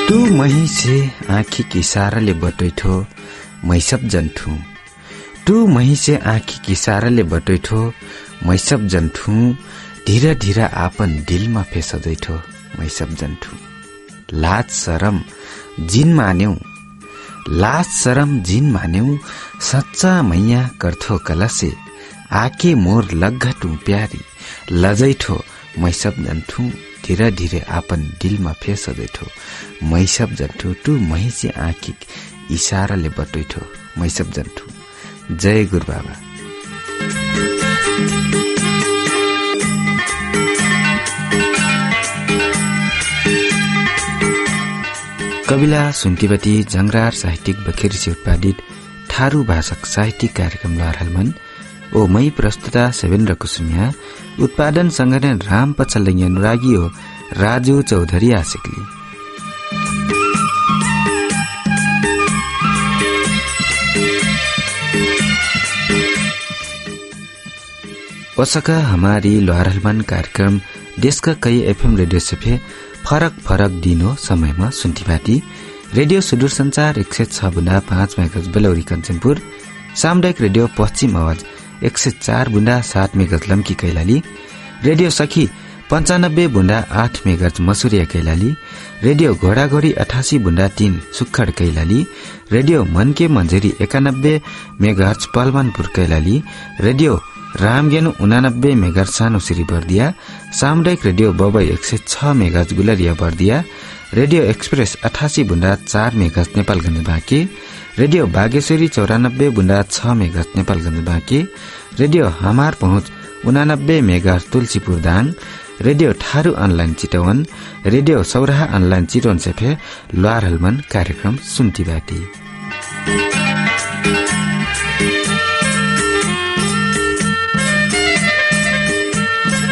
तू मही से आँखी के इशाराले बटैठो मै सब जन्ठू। तू मही से आँखी के इशाराले बटैठो मै सब जन्ठू। धीरा धीरा आपन दिलमा फेसदैठो मै सब जन्ठू। लाज शरम जिन मान्यौ, लाज शरम जिन मान्यौ, सच्चा मैया कर्थो कलसे। आके मोर लग्घटू प्यारी लजैठो मै सब जन्ठू। धीरे धीरे आपन दिलमा फेसदैठो मै सब जन्ठू। तू मही से आँखी इशाराले बटैठो मै सब जन्ठू। जय गुरु बाबा। कविला सुन्तीबती जंगरार साहित्यिक बखेरी से उत्पादित थारू भाषक साहित्यिक कार्यक्रम लहरहलमन ओ मै प्रस्तुता सेवेन्द्र कुसुमिया उत्पादन संगठन राम पछल्लैया अनुरागी हो राजु चौधरी आशिकली। वसका हमारी लोहारहलमान कार्यक्रम देश का कई एफएम रेडियो से फरक फरक दिनो समयमा सुन्तीबाटी रेडियो सुदूर संचार 106.5 मेगाहर्ज बेलौरी कञ्चनपुर, सामुदायिक रेडियो पश्चिम आवाज 104.7 मेगाहर्ज लम्की कैलाली, रेडियो सखी 95.8 मेगाहर्ज मसुरिया कैलाली, रेडियो घोडाघोडी 88.3 Sukkhad Kailali, radio Manke Manjeri 91 megahertz Palmanpur Kailali, radio Ramgyanu 89 megahertz Sanusiri Bardiya, सामुदायिक radio Babai 106 megahertz Gulariya Bardiya, radio express 88.4 megahertz Nepalganj Banke, radio Bageshwari 94.6 megahertz Nepalganj Banke, radio Hamar Pahunch 89 megahertz Tulsipur Dang, radio Tharu online Chitwan, radio Sauraha online Chitwan सेफे लोहारहलमान कार्यक्रम सुन्तीबाटी।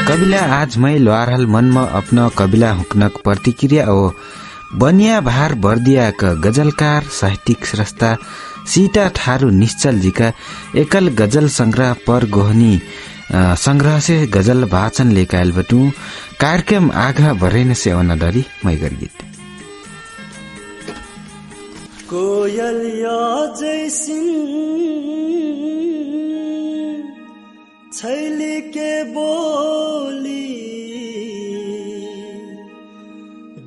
कविला आज मैं लोहारहल मन में अपना कविला हुकनक प्रतिक्रिया और बनिया भार बर्दिया का गजलकार साहित्यिक स्रष्टा सीता थारू निश्चल जी का एकल गजल संग्रह पर गोहनी संग्रह से गजल वाचन लेकर बटू कार्यक्रम आगा भरेन से अनादरी मैगर गीत। कोयल या छैली के बोली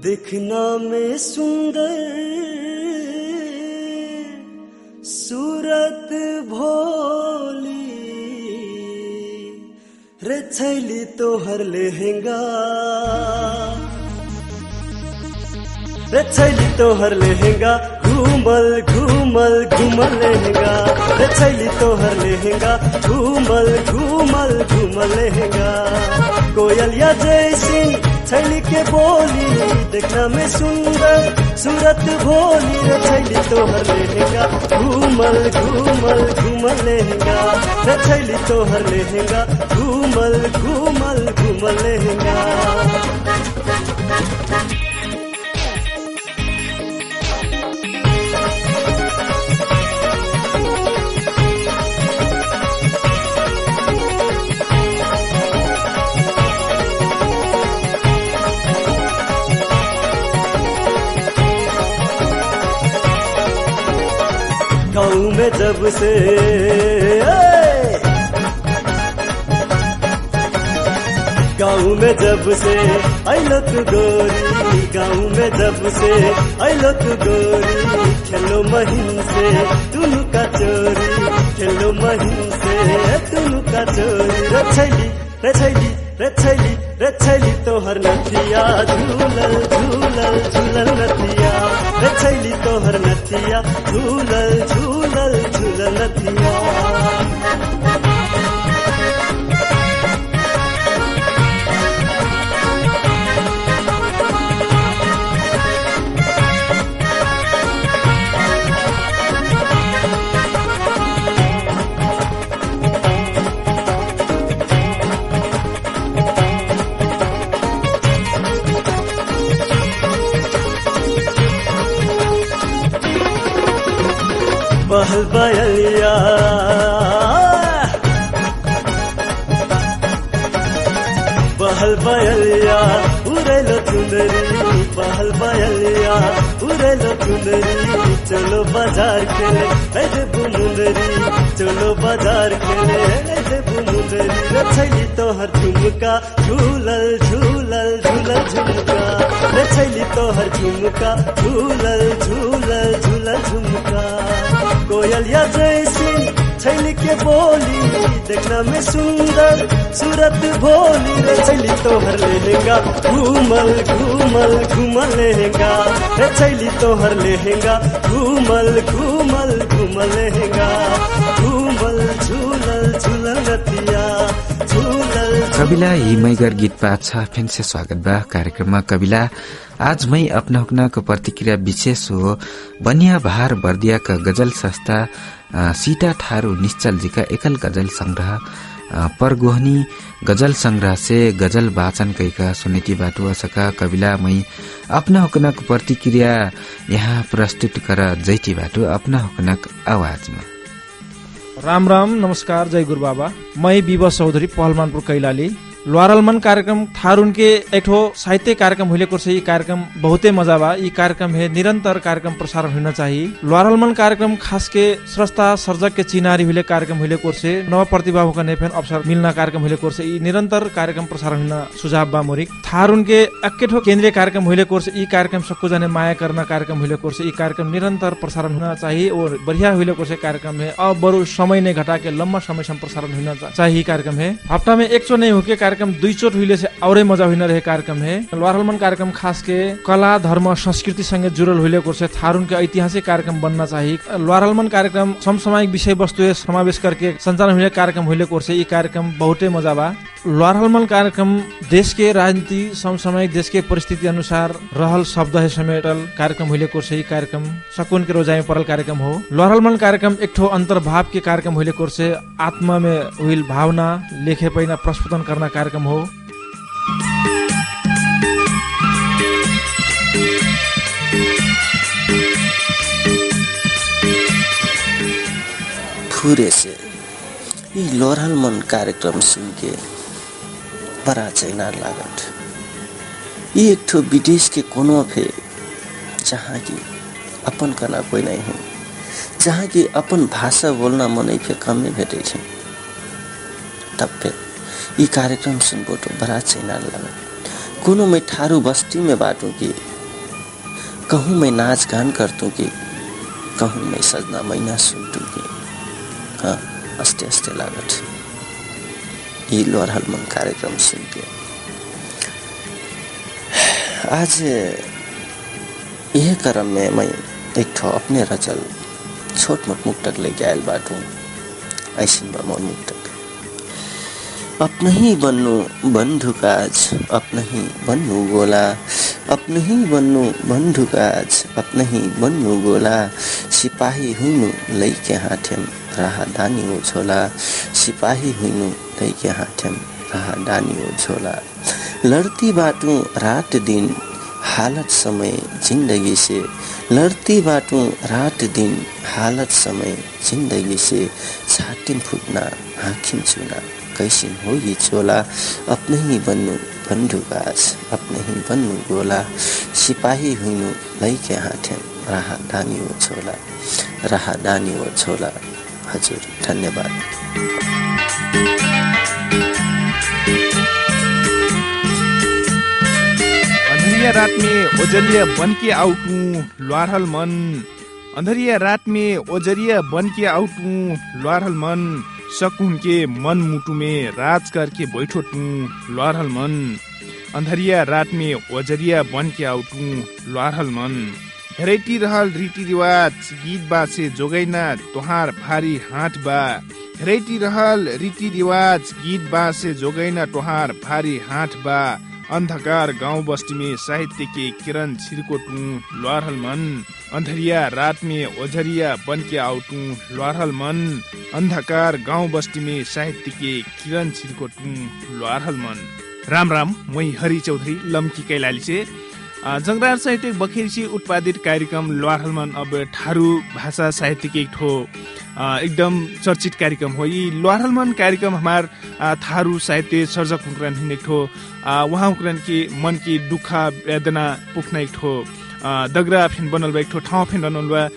दिखना में सुंदर सूरत भोली रे छैली तोहर लहंगा रे छैली तोहर लहंगा घूमल घूमल घूमल लहंगा रे छैली तोहर लहंगा घूमल घूमल घूमल लहंगा। कोयलिया जैसी छैली के बोली देखना में सुंदर सूरत भोली रे छैली तोहर लहंगा घूमल घूमल घूमल लहंगा रे छैली तोहर लहंगा घूमल घूमल घूमल लहंगा। गाँव में जब से गाँव में जब से आइलो तू गोरी गाँव में जब से आइलो तू गोरी खेलो महीन से तुनु का चोरी खेलो महीन से तुनु का चोरी रे छैली रे छैली रे छैली रे छैली तोहर नथिया झूलल झूलल झूलल नथिया रे छैली तोहर नथिया झूलल झूलल झूलल नथिया। बहल बयलिया बहल बयलिया उड़ेलो चुनरी बहल बयलिया उड़ेलो चुनरी चलो बाजार खेले ऐसे बुमुंदरी चलो बाजार खेले ऐसे बुमुंदरी रे छैली तोहर झुमका झूलल झूलल झूलल झुमका रे छैली तोहर झुमका झूलल झूलल झूलल झुमका कोयलिया जैसी छैली के बोली देखना में सुंदर सूरत भोली रे छैली तोहर लहंगा घूमल घूमल घूमल लहंगा रे छैली तोहर लहंगा घूमल घूमल घूमल लहंगा घूमल झूलल झूलल रतिया झूलल कविला ही मैगर गीत पाठ छ फेन से स्वागत बा कार्यक्रममा कविला आज मैं अपना हुक्ना को प्रतिक्रिया विशेष हो बनिया भार बर्दिया का गजल संस्था सीता ठारू निश्चल जी का एकल गजल संग्रह परगोहनी गजल संग्रह से गजल वाचन कैका सुनीति बाटो असका कविला मैं अपना हुक्ना को प्रतिक्रिया यहाँ प्रस्तुत कर जैती बाटो अपना हुक्ना आवाज में। राम राम नमस्कार जय गुरु बाबा। मैं विवश चौधरी पहलमानपुर कैलाली लोहारलमन कार्यक्रम थारुन के एक साहित्य कार्यक्रम हुले से कार्यक्रम बहुते मजा बा। ये कार्यक्रम है निरंतर कार्यक्रम प्रसारण होना चाहिए। लोहारलमन कार्यक्रम खास के स्रष्टा सर्जक के चिनारी हुले कार्यक्रम हुले से नव प्रतिभा का नेफेन अवसर मिलना कार्यक्रम हुले से निरंतर कार्यक्रम प्रसारण होना सुझाव बा मोरिक। थारुन के अकेठो केंद्रीय कार्यक्रम हुले से ये कार्यक्रम सबको जाने माया करना कार्यक्रम हुले से ये कार्यक्रम निरंतर प्रसारण होना चाहिए और बढ़िया हुले से कार्यक्रम है। अब बरु समय ने घटा के लंबा समय से प्रसारण होना चाहिए कार्यक्रम है। हफ्ता में एक चो नहीं हो के कार्यक्रम दुई चोट हुईले से औरे मजा हुई रहे कार्यक्रम है। लोहारलमन कार्यक्रम खास के कला धर्म संस्कृति संगे जुड़ल हुईले से थारुन के ऐतिहासिक कार्यक्रम बनना चाहिए। लोहारलमन कार्यक्रम समसामयिक विषय वस्तु समावेश करके संचालन हुए कार्यक्रम हुईले से ये कार्यक्रम बहुते मजा बा। लोहारलमन कार्यक्रम देश के राजनीति समसामयिक देश के परिस्थिति अनुसार रहल शब्द है समेटल कार्यक्रम हुईले से ये कार्यक्रम सकुन के रोजाई में पड़ल कार्यक्रम हो। लोहारलमन कार्यक्रम एक ठो अंतर्भाव के कार्यक्रम हुईले से आत्मा में हुई भावना लेखे पैना प्रस्फुटन करना कार्यक्रम हो। फुरे से ये लोहारलमन कार्यक्रम सुन के बड़ा चैना लागत। ये एक ठो विदेश के कोनो फे जहाँ की अपन कना कोई नहीं है, जहाँ की अपन भाषा बोलना मन फे कम में भेटे छे। तब पे ये कार्यक्रम सुनबो तो बड़ा चैना लागत। कोनो मैं ठारू बस्ती में बाटू की कहूँ मैं नाच गान करतू की कहूँ मैं सजना महीना सुनतू की हाँ अस्ते अस्ते लागत। ये लोहारलमन कार्यक्रम सुन के आज यह क्रम में मैं एक ठो अपने रचल छोट मोट मुक्तक लेके आयल बाटू। ऐसी मोर मुक्तक अपना ही बन्नु बंधु काज अपना ही बन्नु गोला अपना ही बन्नु बंधु काज अपना ही बन्नु गोला सिपाही हुनु लैके हाथेम राह दानी ओ झोला सिपाही हुनु लैके हाथेम राह दानी ओ झोला लड़ती बाटू रात दिन हालत समय जिंदगी से लड़ती बाटू रात दिन हालत समय जिंदगी से छातिम फुटना आँखिम चुना कैसे हो ये चोला अपने ही बन्नु बंधु काज अपने ही बन्नु गोला सिपाही हुनु लैके हाथेम राह दानी ओ झोला राह दानी ओ झोला। हजुर धन्यवाद। अंधरिया रात में ओजरिया बन के आउटू लोहारलमन अंधरिया रात में ओजरिया बन के आउटू लोहारलमन सकुन के मन मुटु में राज करके बैठो तू लोहारलमन अंधरिया रात में ओजरिया बन के आउटू लोहारलमन भेराइटी रहल रीति रिवाज गीत बा से जोगैना तोहार भारी हाथ बा भेराइटी रहल रीति रिवाज गीत बा से जोगैना तोहार भारी हाथ बा अंधकार गांव बस्ती में साहित्य के किरण छिरको टू लोहारलमन अंधरिया रात में ओझरिया बन के आउटू लोहारलमन अंधकार गांव बस्ती में साहित्य के किरण छिरको टू लोहारलमन। राम राम मैं हरि चौधरी लम्की कैलाली से जंगरार साहित्यिक बखेरी उत्पादित कार्यक्रम ल्वार हलमन अब थारू भाषा साहित्य के एक ठो एकदम चर्चित कार्यक्रम हो। यी ल्वार हलमन कार्यक्रम हमार थारू साहित्य सर्जक हुक्रन हिन एक ठो वहाँ हुक्रन के मन की दुख वेदना पुख्न एक ठो दगरा फिन बनल बा, एक ठो ठाउँ फिन बनल बा,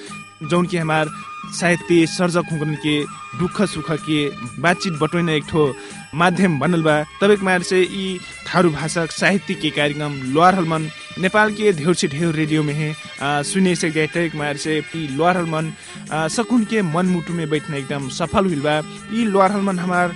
जौन की हमार साहित्य सर्जक हुक्रन के दुख सुख के बातचीत बटोइन एक ठो माध्यम बनल बा। तबेक मार से यी थारू भाषा साहित्य के कार्यक्रम ल्वार हलमन नेपाल के ढेर से ढेर रेडियो में है सुने सकते तबेक मार से ल्वार हलमन सकुन के मन मुटु में बैठना एकदम सफल हुई बा। यी ल्वार हलमन हमार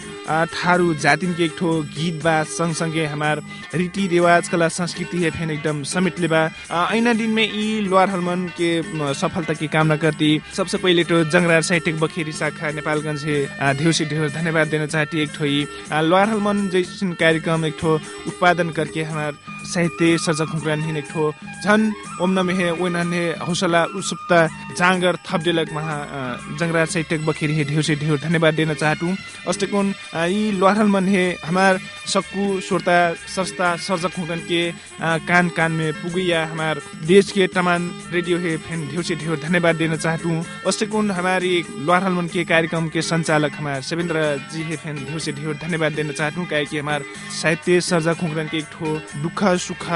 थारू जातिन के एक ठो गीत बा, संगसँगै हमार रीति रिवाज कला संस्कृति है फेन एकदम समेट ले बा। ऐना दिन में यी ल्वार हलमन के सफलता की कामना करती सबसे पहले तो जंगरार साहित्यिक बखेरी शाखा नेपालगंज से ढेर से ढेर धन्यवाद देना चाहती। एक ठो ल्वार हलमन जैसन कार्यक्रम एक ठो उत्पादन करके हमार साहित्य सर्जक हुक्रन हिन एक ठो झन ओमना में है ओइनाने हौसला उत्सुकता जांगर थप देलक महा जंगरार साहित्यिक बखेरी है ढेर से ढेर धन्यवाद देना चाहतु। अस्तेकुन यी ल्वार हलमन है हमार सक्कु श्रोता संस्था सर्जक हुक्रन के कान कान में पुगिया हमार देश के तमाम रेडियो है फेन ढेर से ढेर धन्यवाद देना चाहतु। अस्तेकुन हमारी ल्वार हलमन के कार्यक्रम के संचालक हमार शिवेंद्र जी है फेन ढेर से ढेर धन्यवाद देना चाहतु। काहे कि हमार साहित्य सर्जक हुक्रन के एक ठो दुख सुख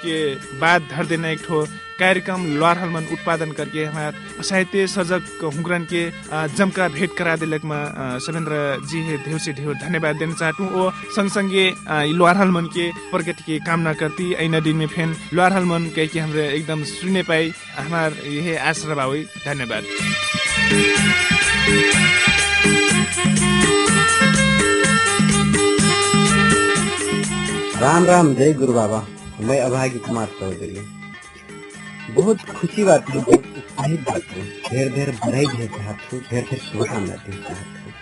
के बाद धर देना एक ठो कार्यक्रम ल्वार हलमन उत्पादन करके हमार साहित्य सर्जक हुक्रन के जमका भेंट करा दिलक में शिवेंद्र जी है ढेर से ढेर धन्यवाद देना चाहतु। और संगसँगै ल्वार हलमन के प्रगति के कामना करती। ऐना दिन में फेन ल्वार हलमन कह के हमरे एकदम सुने पाई हमार यह आश्रय भावी धन्यवाद। राम राम, जय गुरु बाबा। मैं अभागी कुमार चौधरी। बहुत खुशी बात है, बहुत उत्साहित बात है। ढेर ढेर बधाई दे चाहत हूँ, ढेर ढेर शुभकामना दे चाहत हूँ।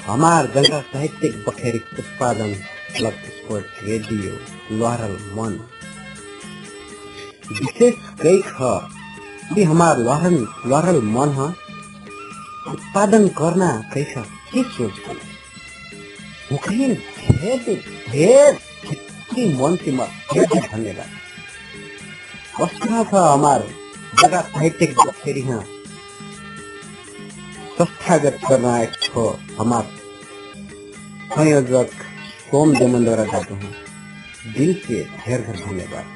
हमार जंगरार साहित्यिक बखेरी उत्पादन क्लब स्पोर्ट रेडियो ल्वार हलमन विशेष कई ख हमार ल्वार हलमन उत्पादन करना कैसा के सोच ढेर मन से धन्यवाद। वस्तुतः था हमार जंगरार साहित्यिक बखेरी संस्थागत करना एक ठो हमार संयोजक सोम देमन द्वारा दादू हूँ, दिल से ढेर धन्यवाद।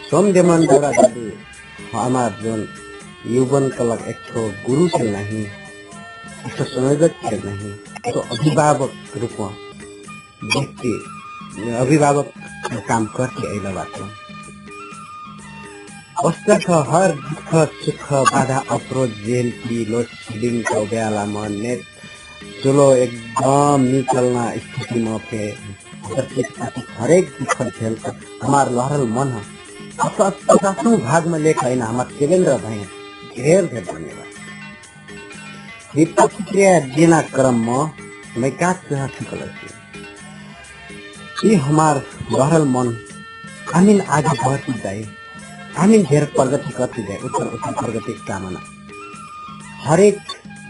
सोम देमन द्वारा दादू हमार जोन युवन कला एक ठो गुरु के नहीं, एक ठो संयोजक के नहीं, तो अभिभावक रूप में व्यक्ति अभिभावक काम करके अला बात हर दुख सुख बाधा अवरोध जेल की लोड शेडिंग का बेला में नेट चलो एकदम निकलना स्थिति में पे हरेक दुख झेल कर हमार ल्वार हलमन 50वां भाग में लेकर आईना हमार शिवेंद्र भाई ढेर ढेर धन्यवाद। प्रतिक्रिया देना क्रम में मैं क्या ये हमार ल्वार हलमन आमीन आगे बढ़ती जाए, आमीन ढेर प्रगति करती जाए, उत्तर उत्तर प्रगति की कामना। हरेक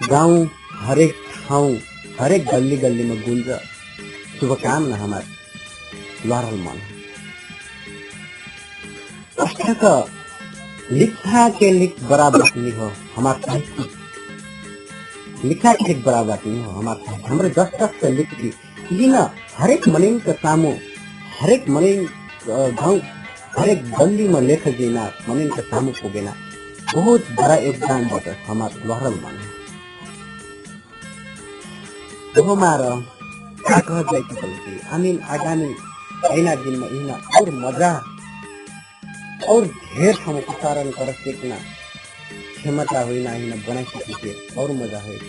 गांव, हरेक ठाउँ, हरेक गली गली में गुंज शुभकामना हमारे ल्वार हलमन। लिखा के लिख बराबर नहीं हो हमारे साहित्य, लिखा के लिख बराबर नहीं हो हमारे साहित्य। हमारे दस्तक से लिख की ना हरेक मलिंग के सामू, हरेक मलिंग गाँव, हरेक गली में लेख देना मलिंग के सामू को देना बहुत बड़ा योगदान बटे हमारे ल्वार हलमन। तो हमारा क्या कह जाए आमीन आगामी ऐना दिन में इना और मजा और ढेर हम प्रसारण कर सकना क्षमता हुई ना बना सके और मजा हुई।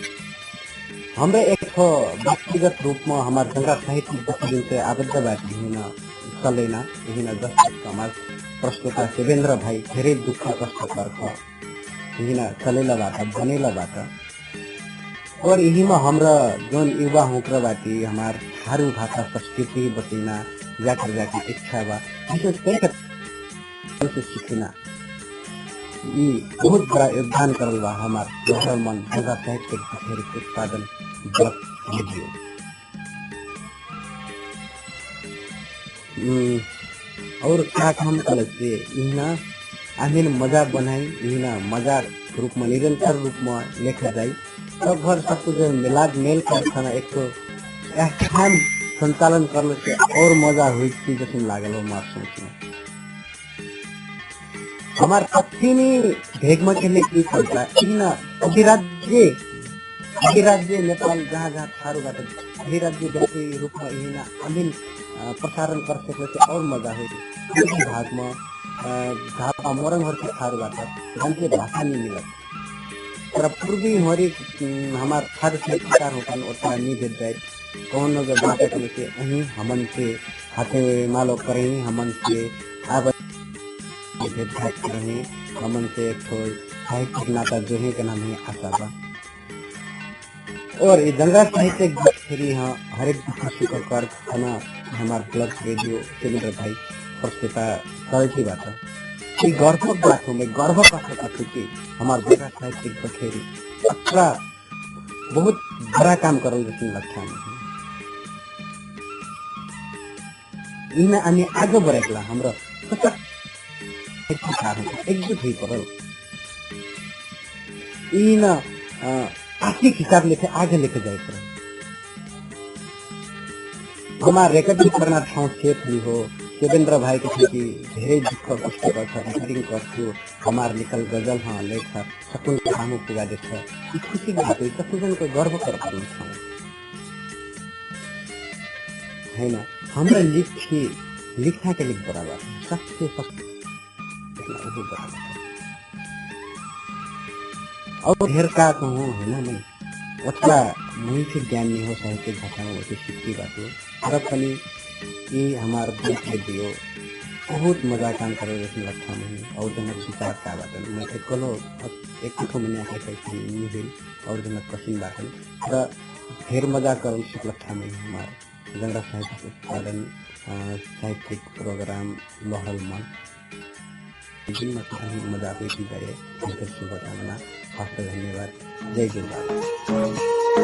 हमें एक व्यक्तिगत रूप में हमारे जंगरार साहित्यिक बखेरी से आबद्ध बाटी हिना चलेना हिना दस्तक हमार प्रस्तुता शिवेंद्र भाई धेरै दुख कष्ट कर हिना चलेला बाटा बनेला बाटा। और यही में हमरा जोन युवा हुक्र बाटी हमार थारू भाषा संस्कृति बचीना जाकर जाके इच्छा बा विशेष कर से सीखना ये बहुत बड़ा योगदान करल बा हमार ल्वार हलमन जंगरार साहित्यिक बखेरी उत्पादन ब्लॉक रेडियो। और क्या काम करे से इना आमिल मजा बनाई इना मजा रूप में निरंतर रूप में लेकर जाई सब घर सब कुछ मिलाद मेल कर खाना एक तो व्याख्यान संचालन करने से और मजा हुई थी जैसे लागल हो मार सोच में हमार पश्चिमी भेग में के लिए की चलता है इना अधिराज्य नेपाल जहाँ जहाँ थारू बाटे अधिराज्य जैसे रूप में इना अमिल प्रसारण कर सकने से और मजा हुई थी भाग में झापा मोरंग हर के थारू बाटे हमसे भाषा नहीं मिला तर पूर्वी हमारी हमार थारू से प्रचार होता है उतना नहीं भेज जाए कौन लोग बात करने से अहीं हमन से हाथे मालो करें हमन से आप भेद भाग करें हमन से एक ठो साहित्यिक नाता जो है का नाम है आशा और ये दंगा साहित्यिक फिरी हाँ हर एक शुक्र कर खाना हमारे ब्लॉग रेडियो सुरेंद्र भाई प्रस्तुता करती बात है ये गर्व बात हो मैं गर्व कर सकता हूँ कि हमारे दंगा साहित्यिक बखेरी अच्छा बहुत बड़ा काम करो जैसे लगता है इन्हें अन्य आगे बढ़ेगा हमरा एकजुट हुई पड़ल इन आर्थिक हिसाब लेके आगे लेके जाए पड़ल हमारा रिकॉर्डिंग करना ठाउँ सेफ नहीं हो देवेंद्र भाई के कि धेरै दुःख कष्ट गर्छ रिकर्डिङ गर्छु हमार निकल गजल हाँ लेख सकुन खानु पुगा देछ यी खुसी बात हो सबैजनाको गर्व गर्नु छ हैन हमरा लिखना के लिख बराबर सबसे बराबर और ढेर का कहूँ है ना मैं उतना नहीं से ज्ञान नहीं हो साहित्यिक भाषा में वैसे सीखती बात हो और अपनी ये हमारे बुक में दियो बहुत मजा काम करो जैसे लगता नहीं और जनक विचार का बात है मैं कलो एक कुछ मैंने आके कैसे नहीं हुई और जनक कठिन बात है तो ढेर मजा करो सिख लगता नहीं हमारे जंगला साहित्य उत्पादन साहित्यिक प्रोग्राम लोहल में जिनमें मजा हुई करे उनके शुभकामना खास धन्यवाद जय गुरुवार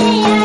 Hare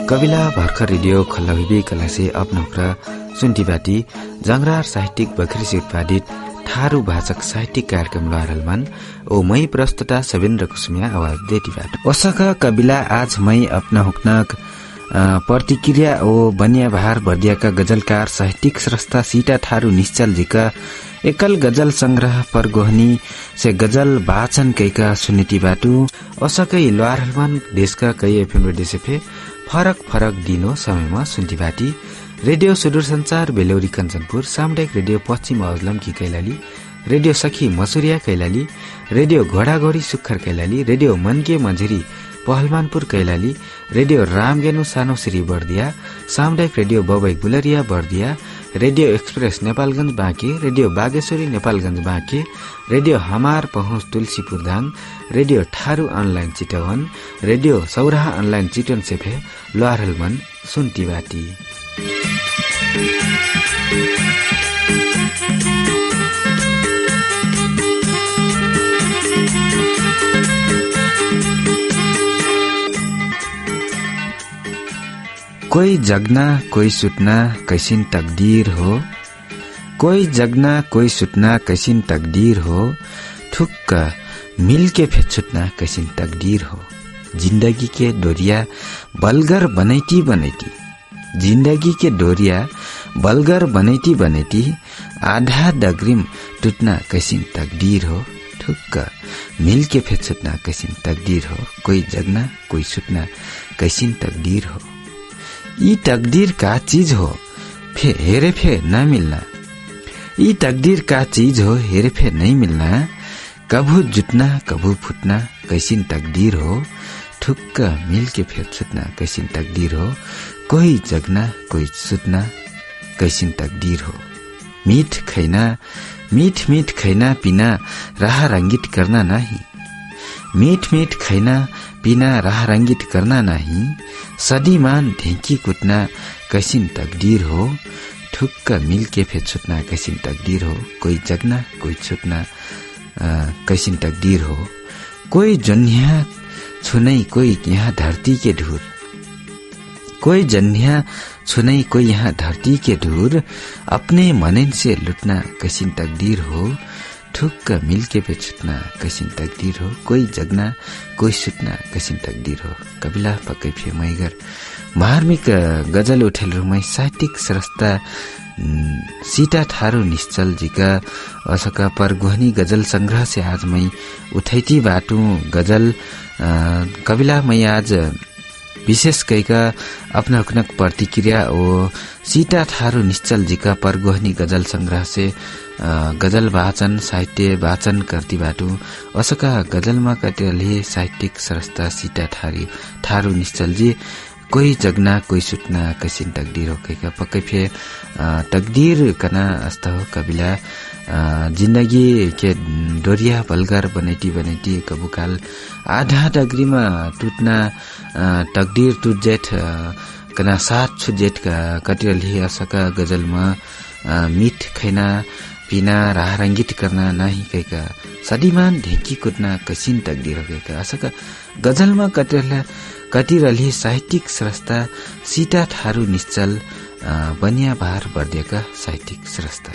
कविला भर्खर रेडियो खल्लभिबी कलासे अपनोक्रा सुन्टीबाटी जंगरार साहित्यिक बखरी उत्पादित थारू भाषक साहित्यिक कार्यक्रम लहरलमान ओ मई प्रस्तुता सवेन्द्र कुसुमिया आवाज देतीबाट ओसका कविला आज मई अपना हुक्नक प्रतिक्रिया ओ बनिया भार बर्दियाका गजलकार साहित्यिक स्रष्टा सीता थारू निश्चल जीका एकल गजल संग्रह परगोहनी से गजल वाचन कैका सुनिति बाटू ओसकै लहरलमान देशका कई एफएम रेडियो फरक फरक दिनो समयमा सुन्ती बाटी रेडियो सुदूर संचार बेलौरी कञ्चनपुर सामुदायिक रेडियो पश्चिम अजलमकी कैलाली रेडियो सखी मसुरिया कैलाली रेडियो घोडाघोडी सुक्खर कैलाली रेडियो मनके मझेरी पहलमानपुर कैलाली रेडियो रामगेनु सानो श्री बर्दिया सामुदायिक radio Babai Gulariya Bardiya radio express Nepalganj Banke radio Bageshwari Nepalganj Banke radio Hamar Pahunch Tulsipur Dang radio Tharu online Chitwan radio Sauraha online Chitwan सेफे लहरलमन सुन्ती बाटी कोई जगना कोई सुतना कैसिन तकदीर हो कोई जगना कोई सुतना कैसिन तकदीर हो ठुक्क मिलके फेर छुट्ना कैसिन तकदीर हो जिंदगी के डोरिया बलगर बनैती बनैती जिंदगी के डोरिया बलगर बनैती बनैती आधा डगरिम टुट्ना कैसिन तकदीर हो ठुक्क मिलके फेर छुट्ना कैसिन तकदीर हो कोई जगना कोई सुतना कैसिन तकदीर हो यी तकदीर का चीज हो फे हेरे फे न मिलना यी तकदीर का चीज हो हेरे फे नहीं मिलना कभू जुटना कभू फुटना कैसिन तकदीर हो ठुक्क मिल के फेर छुटना कैसिन तकदीर हो कोई जगना कोई सुतना कैसिन तकदीर हो मीठ खैना मीठ मीठ खैना पीना राह रंगित करना नहीं मीठ मीठ खैना पीना राह रंगित करना नहीं सदीमान ढेंकी कुटना कैसिन तकदीर हो ठुक्क मिल के फेर छुटना कैसिन तकदीर हो कोई जगना कोई छुटना कैसिन तकदीर हो कोई जन्या छुनै कोई यहाँ धरती के ढूर कोई जन्या छुनै कोई यहाँ धरती के ढूर अपने मनन से लुटना कैसिन तकदीर हो ठुक्क मिल के पे छुटना कैसिन तकदीर हो कोई जगना कोई सुटना कैसिन तकदीर हो कविला पक्कै फे मैगर मार्मिक गजल उठेल रुमै साहित्यिक स्रष्टा सीता थारू निश्चल जीका असका परगोहनी गजल संग्रह से आज मै उठैती बाटू गजल कविला मै आज विशेष कैका अपना अपनक प्रतिक्रिया ओ सीता थारू निश्चल जीका परगोहनी गजल संग्रह से गजल वाचन साहित्य वाचन करती बाटू असका गजलमा कटेले साहित्यिक स्रष्टा सीता थारू निश्चल जी कोई जगना कोई सुटना कैसिन तकदीर हो कैका पक्कै फे तकदीर कना अस्ता हो कविला जिंदगी के डोरिया बलगर बनैती बनैती कबुकाल आधा डगरीमा टुट्ना तकदीर टुट जेठ कना सात छु जेठ का कटिरली असका गजलमा मीठ खैना पीना राह रंगित करना नहीं कैका सदीमान ढेंकी कुटना कैसिन तकदीर हो कैका असका गजलमा कटिरली साहित्यिक स्रष्टा सीता थारू निश्चल बनिया भार बर्दियाका साहित्यिक स्रष्टा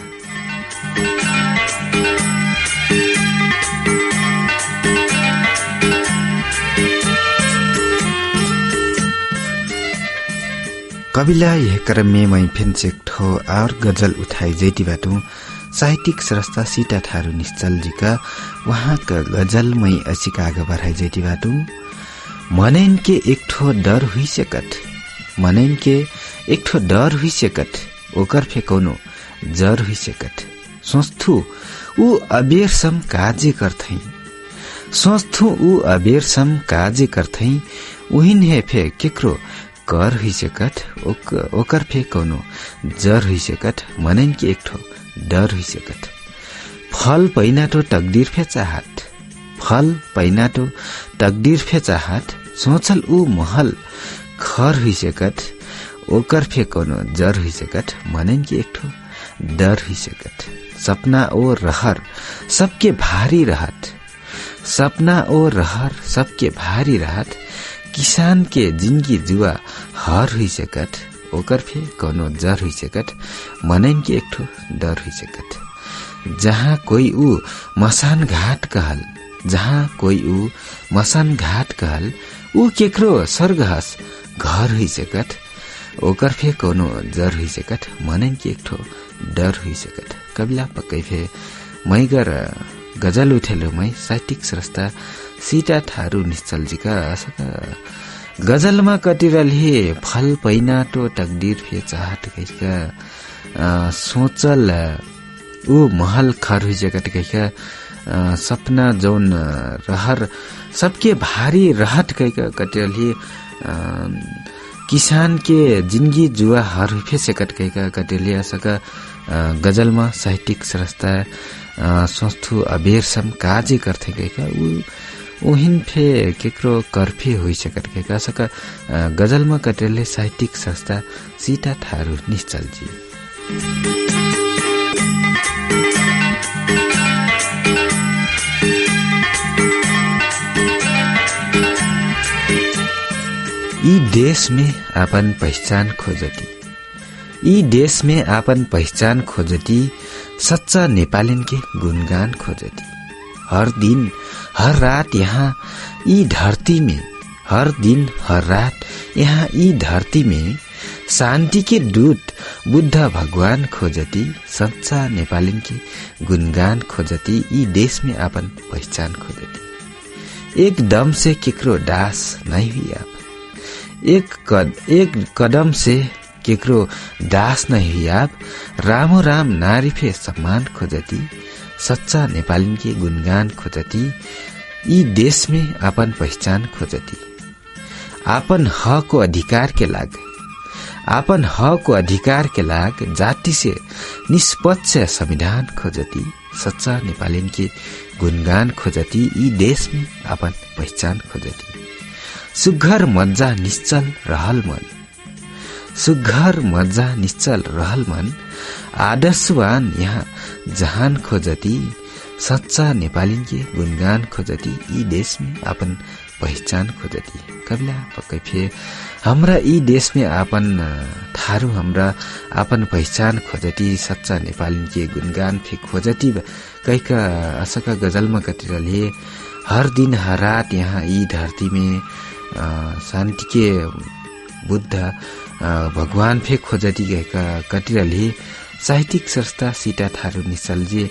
कविला यह क्रम में मैं फिर से एक ठो और गजल उठाई जेती बाटू साहित्यिक स्रष्टा सीता थारू निश्चल जी का वहाँ का गजल मैं असिक आगे बढ़ाई जेती बाटू मनैन के एक ठो डर हुई सकत मनैन के एक ठो डर हुई सकत ओकर फे कौनो जर हुई सकत सोचथू ऊ अबेर सम काजे करथई सोचथू ऊ अबेर सम काजे करथई उहिन हे फे केकरो कर हुई सकत ओकर फे कौनो जर हुई सकत मनैन के एक ठो डर हुई सकत फल पैनाटो तकदीर फे चाहत फल पैनाटो तकदीर फे चाहत सोचल ऊ महल खर हुई सकत ओकर फे कौनो जर हुई सकत मनैन के एक ठो डर हुई सकत सपना ओ रहर सबके भारी रहत सपना ओ रहर सबके भारी रहत किसान के जिंदगी जुआ हार हुई सकत, ओकर फे कोनो जर हुई सकत, मनैन के एक ठो डर हुई सकत। जहाँ कोई ऊ मसान घाट कहल, जहाँ कोई ऊ मसान घाट कहल, ऊ केकरो स्वर्गहास घर हुई सकत, ओकर फे कोनो जर हुई सकत, मनैन के एक ठो डर हुई सकत। कबिला पक्कै फे मैगर गजल उठेलो मै साहित्यिक स्रष्टा सीता थारू निश्चलजीका असका गजलमा कटिरले फल पैनाटो तकदीर फे चाहत गइका सोचल ऊ महल खर हुई जगत गइका सपना जौन रहर सबके भारी रहत गइका कटिरले किसान के जिंदगी जुआ हर हुई सकट गइका कटिरले असका गजलमा साहित्यिक स्रष्टा सोच्थु अबेरसम काजे गर्थे गएका उहिन फे केकरो कर्फे होइ सकत गएका सका गजलमा कटेलले साहित्यिक संस्था सीता थारू निश्चलजी। ई देश में अपन पहचान खोजती, ई देश में अपन पहचान खोजती, सच्चा नेपालीन के गुणगान खोजती। हर दिन हर रात यहाँ ई धरती में, हर दिन हर रात यहाँ ई धरती में शांति के दूत बुद्ध भगवान खोजती, सच्चा नेपालीन के गुणगान खोजती, ई देश में अपन पहचान खोजती। एकदम से केकरो दास नहीं हुई आप, एक कदम से केकरो दास नहीं हुई आप, रामो राम नारी फे सम्मान खोजती, सच्चा नेपाली के गुणगान खोजती, ई देश में अपन पहचान खोजती। आपन हक को अधिकार के लाग, आपन हक को अधिकार के लाग जाति से निष्पक्ष संविधान खोजती, सच्चा नेपाली के गुणगान खोजती, ई देश में अपन पहचान खोजती। सुघर मज्जा निश्चल रहल मन, सुघर मज्जा निश्चल रहल मन, आदर्शवान यहाँ जहान खोजती, सच्चा नेपाली के गुणगान खोजती, ई देश में अपन पहचान खोजती। कबिला पक्कै फे हमरा ई देश में आपन थारू हमरा आपन पहचान खोजती, सच्चा नेपाली के गुणगान फे खोजती कैका असका गजलमा कतिरले हर दिन हर रात यहाँ ई धरती में शांति के बुद्ध भगवान फे खोजती गएका कटिरले साहित्यिक संस्था सीता थारू निश्चलजी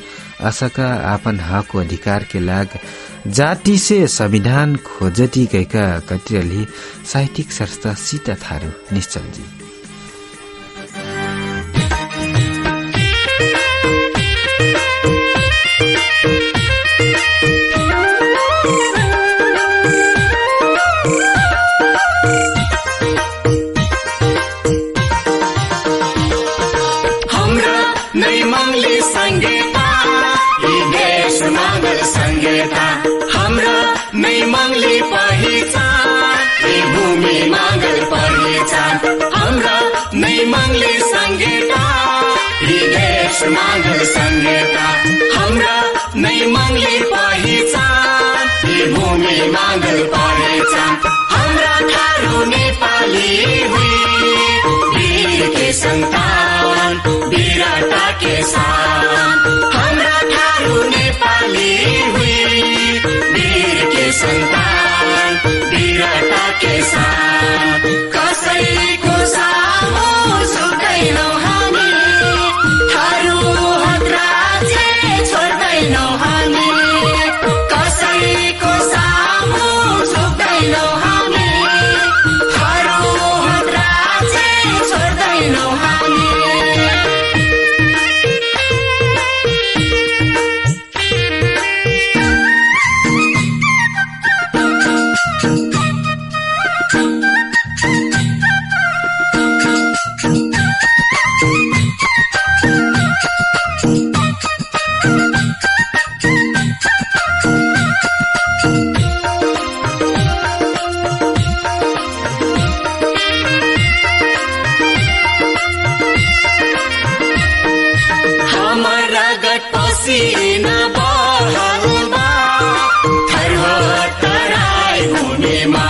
असका आपन हक को अधिकार के लाग जाति से संविधान खोजती गएका कटिरले साहित्यिक संस्था सीता थारू निश्चलजी। मांगल संगीता हमरा नहीं मांगली पहिचान, ये भूमि मांगल पहिचान, हमरा थारू नेपाली हुई वीर के संतान, वीरता के साथ। हमरा थारू नेपाली हुई वीर के संतान, वीरता के साथ। कसैको सामु झुक्दैनौ हामी, कसैको सामु झुक्दैनौ हामी, हरुहद्रा चाहिँ छोड्दैनौ हामी। पसीना बहलमा थरथराई भूमिमा,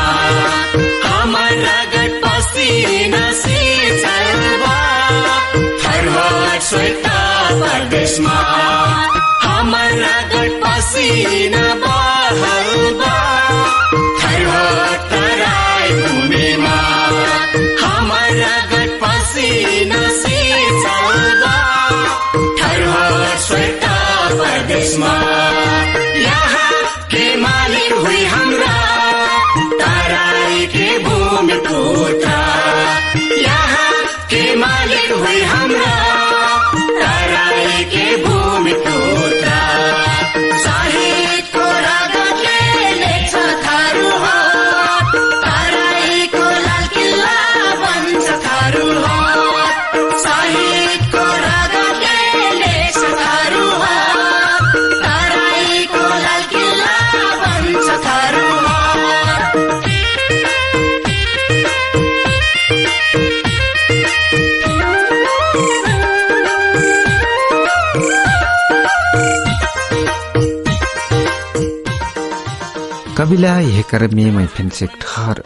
कविला यह क्रम में मैं फेंसे ठहर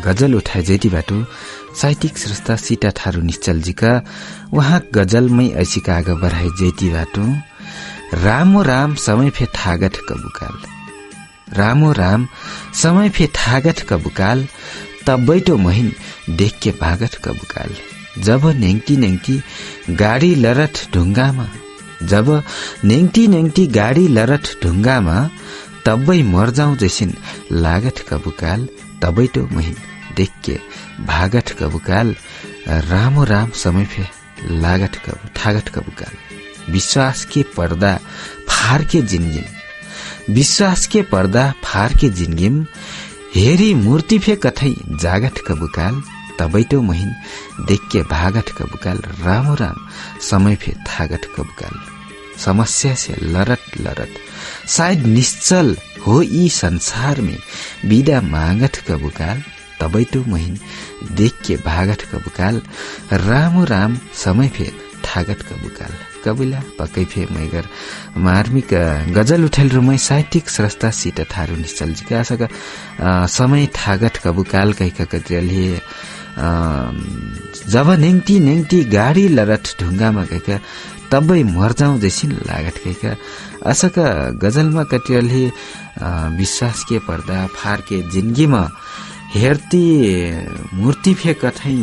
गजल उठाए जेती बाटो साहित्यिक श्रेष्ठ सीता थारू निश्चल जी का वहाँ गजल में ऐसी का आगे बढ़ाए जेती बाटो रामो राम समय फे थागत कबुकाल रामो राम समय फे थागत कबुकाल तब बैठो महिन देख के भागत कबुकाल जब नेंगटी नेंगटी गाडी लरट ढुङ्गामा जब नेंगटी नेंगटी गाडी लरट ढुङ्गामा तबै मर जाऊं जैसिन लागत कबुकाल तबै तो महिन देख के भागत कबुकाल रामो राम समय फे लागत कबु थागत कबुकाल विश्वास के पर्दा फार के जिंदगी विश्वास के पर्दा फार के जिंदगी हेरी मूर्ति फे कथै जागत कबुकाल तबै तो महिन देख के भागत कबुकाल रामो राम समय फे थागत कबुकाल समस्या से लरट लरट शायद निश्चल हो यी संसार में विदा मागत कबुकाल तबै तो महिन देख के भागत कबुकाल रामो राम समय फे थागत कबुकाल कविला पक्कै फे मैगर मार्मिक गजल उठेल रुमै साहित्यिक स्रष्टा सीता थारू निश्चल जी का आशा समय थागत कबुकाल कहिका कत्रियाले जब नेंगटी नेंगटी गाडी लरट ढुङ्गामा कहिका तबै मर जाऊं जैसिन लागत कहिका आशाका गजलमा कटियाले विश्वास के पर्दा फार के जिन्दगीमा हेर्ती मूर्ति फे कथै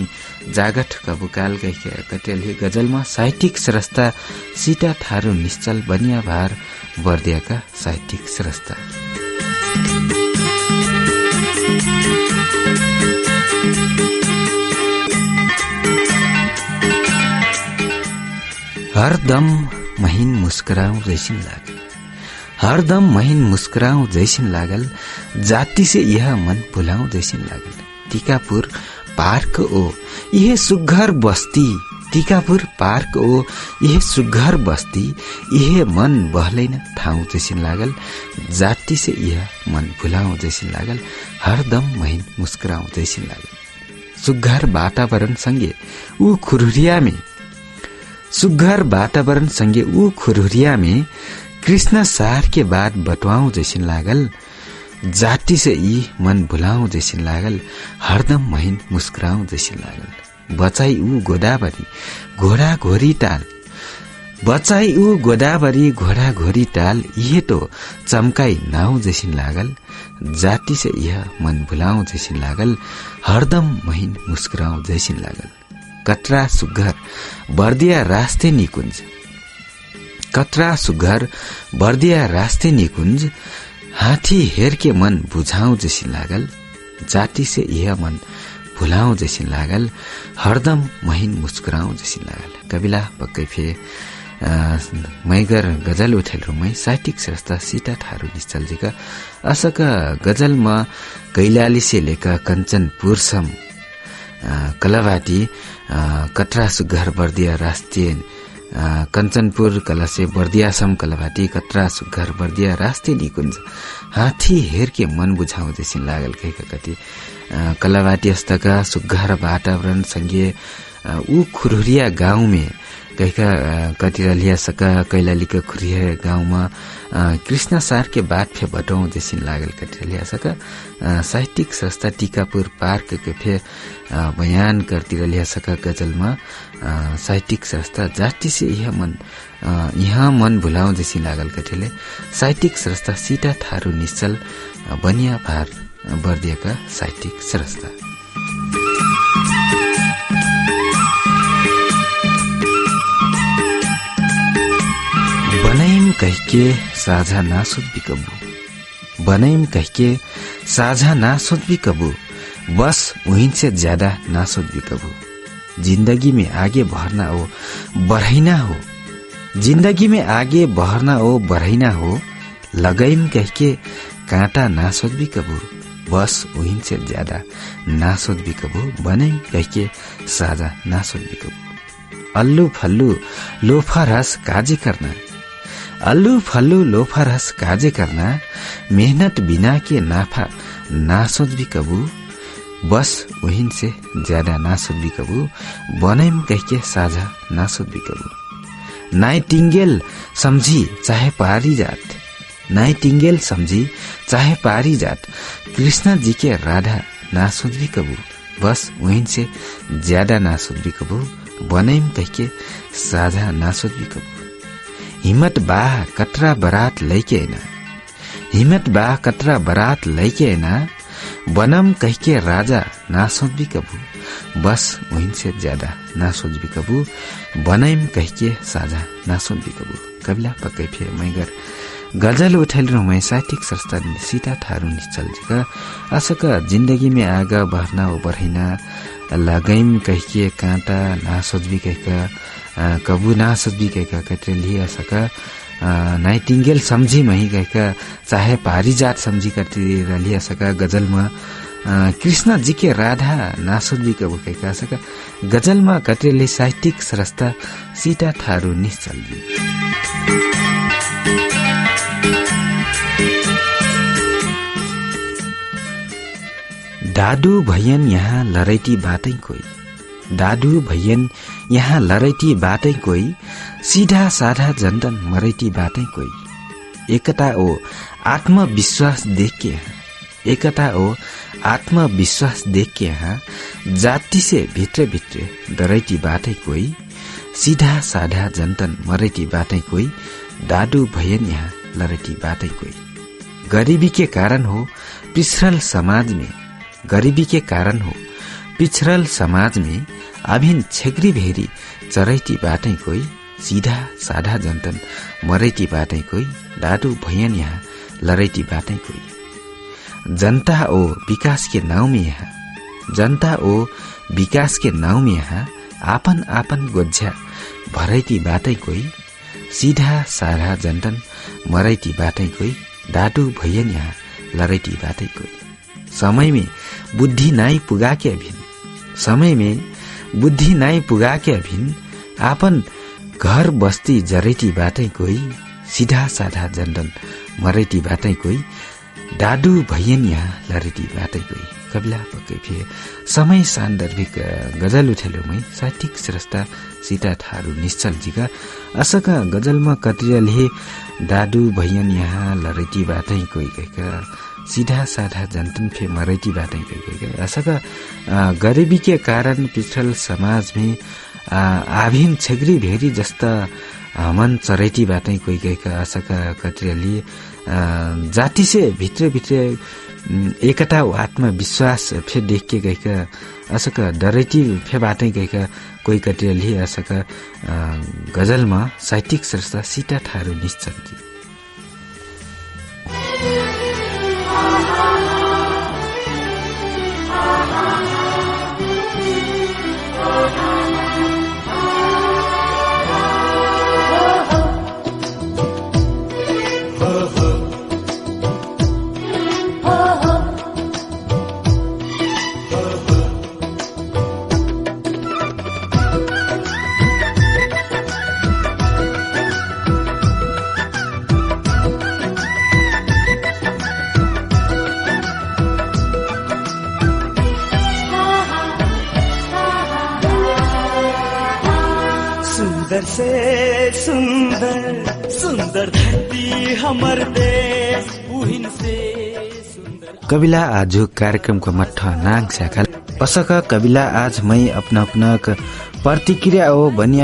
जागत कबुकाल कहिका कटियाले गजलमा साहित्यिक स्रष्टा सीता थारू निश्चल बनिया भार बर्दियाका साहित्यिक स्रष्टा हरदम महिन मुस्कुराऊं जैसिन लागल हरदम महिन मुस्कुराऊं जैसिन लागल जाति से यह मन भुलाऊं जैसिन लागल टीकापुर पार्क ओ यह सुघर बस्ती टीकापुर पार्क ओ यह सुघर बस्ती यह मन बहलैन ठाउँ जैसिन लागल जाति से यह मन भुलाऊं जैसिन लागल हरदम महिन मुस्कुराऊं जैसिन लागल सुघर वातावरण सँगै ऊ खुरुरिया में सुघर वातावरण संगे ऊ खुरुरिया में कृष्ण सार के बाद बटवाऊं जैसिन लागल जाति से यी मन भुलाऊं जैसिन लागल हरदम महिन मुस्कुराऊं जैसिन लागल बचाई ऊ गोदावरी घोडा घोरी टाल बचाई ऊ गोदावरी घोडा घोरी टाल यह तो चमकाई नाउ जैसिन लागल जाति से यह मन भुलाऊं जैसिन लागल हरदम महिन मुस्कुराऊं जैसिन लागल कतरा सुघर बर्दिया रास्ते निकुंज कतरा सुघर बर्दिया रास्ते निकुंज हाथी हेर के मन बुझाऊं जैसी लागल जाति से यह मन भुलाऊं जैसी लागल हरदम महिन मुस्कुराऊं जैसी लागल कविला पक्कै फे मैगर गजल उठेल रुमै साहित्यिक श्रेष्ठ सीता थारू निश्चल जी का असका गजल में कैलाली से लेकर कंचनपुर सम कलावाटी कटरा सुघर बर्दिया राष्ट्रिय कंचनपुर कला से बर्दियासम कलावाटी कटरा सुघर बर्दिया राष्ट्रिय निकुंज हाथी हेर के मन बुझाऊ जैसी लागल कहिका कति कलावाटी हस्तका सुघर वातावरण संगे ऊ खुरुरिया गाउँ में कहिका कतिरलिया सका कैलालीका खुरिया गाउँमा कृष्ण सार के बात फे बटौं जैसी लागल कतिरलिया सका साहित्यिक संस्था टीकापुर पार्क के फे बयान करतिरलिया सका गजलमा साहित्यिक संस्था जाति से यहाँ मन भुलाऊं जैसी लागल कतिले साहित्यिक संस्था सीता थारू निश्चल बनिया भार बर्दियाका साहित्यिक संस्था बनाइम कहिके साझा नासोच भी कबू बनाइम कहिके साझा नासोच भी कबू बस वहीं से ज्यादा नासोच भी कबू जिंदगी में आगे बढ़ना हो बढ़ाइना हो जिंदगी में आगे बढ़ना हो बढ़ाइना हो लगाइम कहिके कांटा नासोच भी कबू बस वहीं से ज्यादा नासोच भी कबू बनाइम कहिके साझा नासोच भी कबू अल्लू फल्लू लोफा रस काजे करना अल्लू फल्लू लोफा रस काजे करना मेहनत बिना के नाफा नासोच भी कबू बस वहीं से ज्यादा नासोच भी कबू बनैम कहिके साझा नासोच भी कबू नाइटिंगेल समझी चाहे पारी जात नाइटिंगेल समझी चाहे पारी जात कृष्ण जी के राधा ना सोच भी कबू बस वहीं से ज्यादा ना सोच भी कबू बनैम कह के साझा ना सोच भी कबू हिम्मत बाह कतरा बारात लैके ना हिम्मत बाह कतरा बारात लैके ना बनम कह के राजा ना सोच भी कबू बस वहीं से ज्यादा ना सोच भी कबू बनैम कह के साझा ना सोच भी कबू कबिला पक्कै फिर मैगर गजल उठल रहे साहित्यिक संस्था सीता थारू निश्चल जी असका जिंदगी में आगा बढ़ना वो बढ़ना लगैम कह के कांटा ना सोच भी कह कबू ना सोच भी कह कतरे लिए सका नाइटिंगेल समझी मही कह चाहे पारिजात समझी करते लिया सका गजल में कृष्ण जी के राधा नासोच भी कबू कह सका गजल में कतरे साहित्यिक संस्था सीता थारू निश्चल जी दादू भैयन यहाँ लरैटी बाटै कोही दादू भैयन यहाँ लरैटी बाटै कोही सीधा साधा जनतन मरैटी बाटै कोही एकता ओ आत्मविश्वास देख के यहाँ एकता ओ आत्मविश्वास देख के यहाँ जाति से भित्र भित्र डरैटी बाटै कोही सीधा साधा जनतन मरैटी बाटै कोही दादू भैयन यहाँ लरैटी बाटै कोही गरीबी के कारण हो पिछड़ल समाज में गरीबी के कारण हो पिछड़ल समाज में अभिन छेग्री भेरी चरैटी बाटै कोही सीधा साधा जनतन मरैटी बाटै कोही दादू भैयन यहाँ लरैटी बाटै कोही जनता ओ विकास के नाव में यहाँ जनता ओ विकास के नाव में यहाँ आपन आपन गोझ्या भरैटी बाटै कोही सीधा साधा जनतन मरैटी बाटै कोही दादू भैयन यहाँ लरैटी बाटै कोही समय में बुद्धि नाई पुगा के अभिन समय में बुद्धि नाई पुगा के अभिन आपन घर बस्ती जरैटी बाटै कोही सीधा साधा जनतन मरैटी बाटै कोही दादू भैयन यहाँ लरैटी बाटै कोही कबिला पक्कै फिर समय सान्दर्भिक गजल उठेलो मै साहित्यिक श्रेष्ठा सीता थारू निश्चल जीका असका गजलमा कतिले दादू भैयन यहाँ लरैटी बाटै कोही कहका सीधा साधा जनतन फे मरैटी बाटै कोही असका गरीबी के कारण पिछड़ल समाज में आभिन छेग्री भेरी जस्ता मन चरैटी बाटै कोही कहका असका कतिले जाति से भित्र भित्र एकता आत्मविश्वास फे देख के गएका असका डरैटी फे बाटै गएका कोही कतिले असका गजलमा साहित्यिक संस्था सीता थारू निश्चल जी सुंदर से सुंदर सुंदर धरती हमर देश उहिन से सुंदर कबिला आज कार्यक्रमको मठ नाङ स्याखा असका कबिला आज मै अपना प्रतिक्रिया हो भनिया